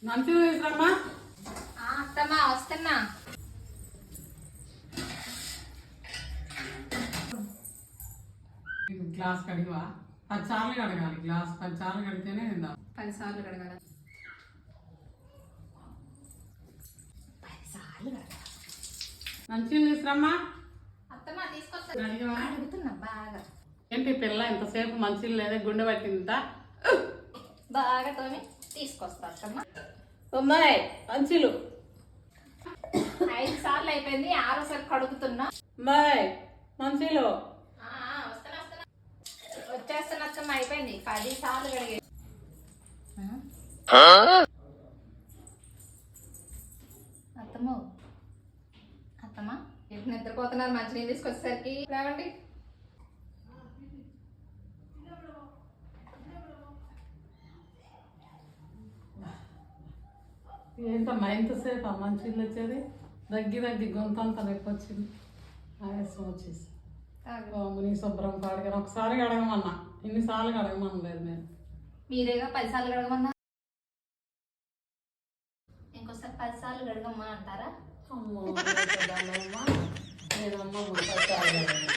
మంచిగా తీసుకురమ్మా. అత్తమ్మా వస్తున్నా. గ్లాస్ కడిగివా? 10 సార్లు కడగాలి. గ్లాస్ 10 సార్లు కడితేనే తిందాం. 10 సార్లు కడగాలి. 10 సార్లు కడగాలి. మంచిగా తీసుకురమ్మా. అత్తమ్మా తీసుకొస్తా. కడిగివా? అడుగుతున్నా బాగా. ఏంటి పిల్ల ఇంతసేపు మంచిగా లేదా? గుండె పట్టిందా? బాగా తోమి తీసుకొస్తా అత్తమ్మా. ఉన్నాయి మంచిలు. 5 సార్లు అయిపోయింది, 6సారి కడుగుతున్నా. ఉన్నాయి మంచిలు. వచ్చేస్తున్నా అత్తమ్మ. అయిపోయింది 10 సార్లు కడిగే. అత్తమ్మ అత్తమ్మ ఎప్పుడు నిద్రపోతున్నారు? మంచినీళ్ళు తీసుకొచ్చేసరికి రావండి. ఏంటమ్మా ఎంతసేపు మంచిలు వచ్చేది? దగ్గి గొంతంతా నొప్పి వచ్చింది, ఆయాసం వచ్చేసి. నీ శుభ్రం కడగను. ఒకసారి కడగమన్నా, ఇన్నిసార్లు కడగమనలేదు నేను. మీరేగా 10 సార్లు కడగమన్నా, ఇంకోసారి 10 సార్లు కడగమ్మా అంటారా? అమ్మో లేదమ్మా 10 సార్లు కడగను.